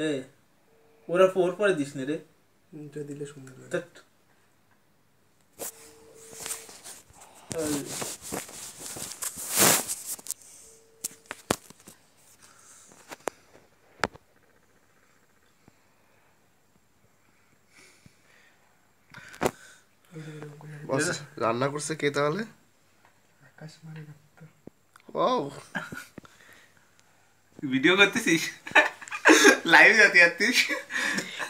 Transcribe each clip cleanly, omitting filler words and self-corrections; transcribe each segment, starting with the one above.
এ ওরা ফোর পরে দিস না রে। এটা দিলে সুন্দর লাগে। ধ্যাৎ। এই, বস রান্না করছে কে তাহলে? আকাশ মারে রক্ত। ওয়াও ভিডিও করতেছিস? লাইভ যাতে যাচ্ছিস?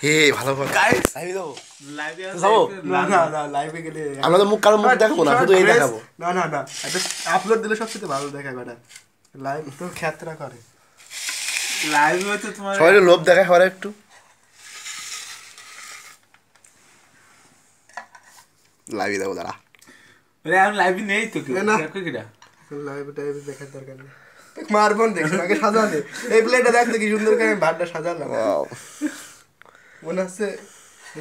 হে ভালো ভালো Guys! লাইভে যাবো লাইভে যাবো? না না না লাইভে গেলে আমরা তো মুখ কারো মুখ দেখাবো না, শুধু এই Dress- দেখাবো। না না না এটা আপলোড দিলে সবচেয়ে ভালো দেখায় বেটা। লাইভ তো খ্যাতরা করে। লাইভ হয়তো তোমার সবাই একটু লোভ দেখায় হরে একটু। লাইভে যাবো দাঁড়া। আরে আমি লাইভে নেই তো কেউ। এ না। দেখো কিটা? লাইভে টাইভে দেখার দরকার নেই। মারবন দেখছ আগে সাজালে। এই প্লেটটা দেখতে কি সুন্দর করে আমি ভাতটা সাজালাম। ওয়াও মনে হচ্ছে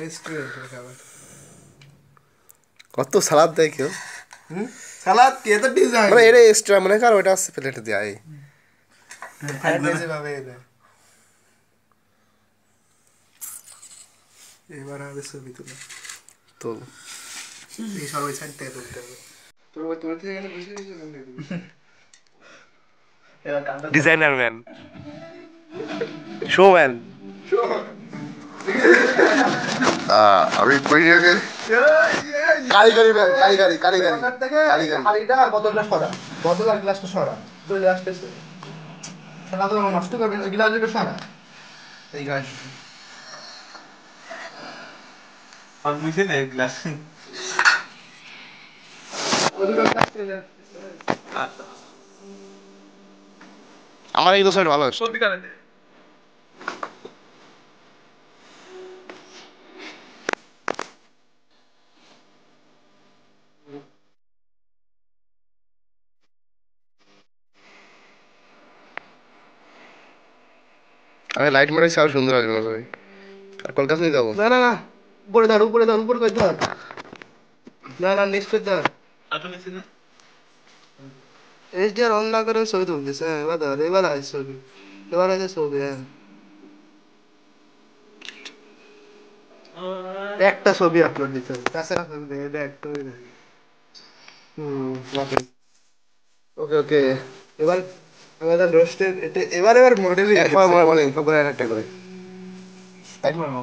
রেস্টুরেন্টের খাবার। কত সালাদ দেয় কেউ, সালাদ কি এত ডিজাইন? মানে এটা এক্সট্রা মনে কর, ওটা আছে প্লেটে দেয়। ফ্রাইড রাইসে ভাবে এটা। এবার হবে ছবি তোলা। তো এই সবাই সাইড থেকে তুলতে হবে। তোর থেকে গেলে বুঝে গেছি কেমনে দিবি। এবার কান্না ডিজাইনার ম্যান, শো ম্যান। আমি কই রেখে কারিগরি ম্যান, কারিগরি কারিগরি দোকান থেকে হাড়িটা আর বোতলটা সরা। বোতল আর গ্লাসটা সরা। দুই গ্লাসটা খেলা তো নষ্ট করবেন, ওই গ্লাসটা সরা। এই গ্লাস বুঝে না গ্লাস। আমার এই দোষের ভালো আছে। সত্যি কারণে আমি লাইট মারাইছি আরো সুন্দর আসবে ভাই। আর কলকাতা নিয়ে যাবো। না না না উপরে ধর উপরে ধর উপরে কই ধর। না না নিচে ধর। আপনি নিছেন না? এইচডিআর অন না করে ছবি তুলতেছে। হ্যাঁ, এবার ধর এবার আসছে ছবি। এবার আছে ছবি। হ্যাঁ একটা ছবি আপলোড দিতে হবে। তাছাড়া ছবি দেখে এটা একটা ওকে ওকে ওকে। এবার এবার রোস্টের এবার মডেল এরপর মনে মনে সব করে একটা করে লাইট মারবো।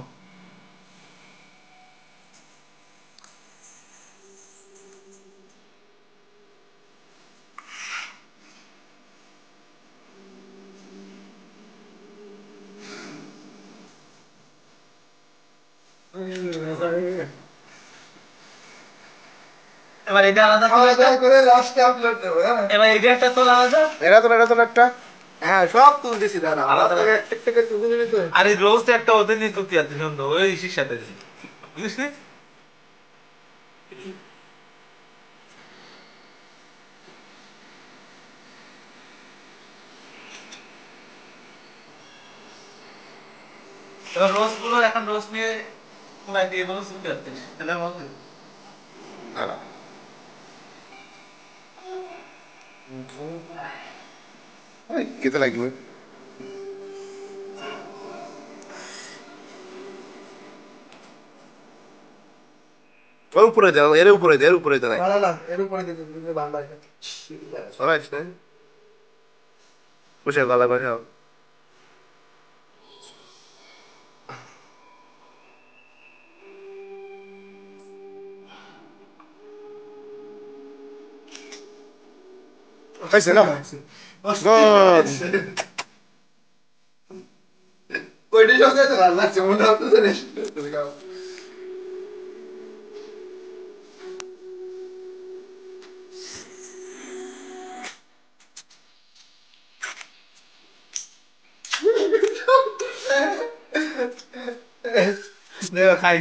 এবার এটা আলাদা খাওয়া করে দাওয়া করে লাস্টে আপলোড দেবো। হ্যাঁ এবার এটা একটা তোলা আলাদা। এটা তো একটা হ্যাঁ সব তুলতেছি দাঁড়া। আলাদা আলাদা একটা একটা করে তুলে দিবি তো। আর এই রোজ একটা ওদের নিয়ে তুলতে যাচ্ছে সুন্দর ওই ইসির সাথে বুঝিস নি? এবার রোজ গুলো এখন রোজ নিয়ে কোনায় দিয়ে গুলো তুলতে যাচ্ছিস তাহলে ভালো হবে। খেতে লাগবে। ওর উপরে দাও, এর উপরে দে, এর উপরে দে। না না না এর উপরে দিতে দিতে বাংলা এটা। সবাই আসছে বসে গলা বাজাও। হয়েছে না? গুড। কয়টি সঙ্গে তো ভালো লাগছে মনে হচ্ছে রেস্টুরেন্ট। খাই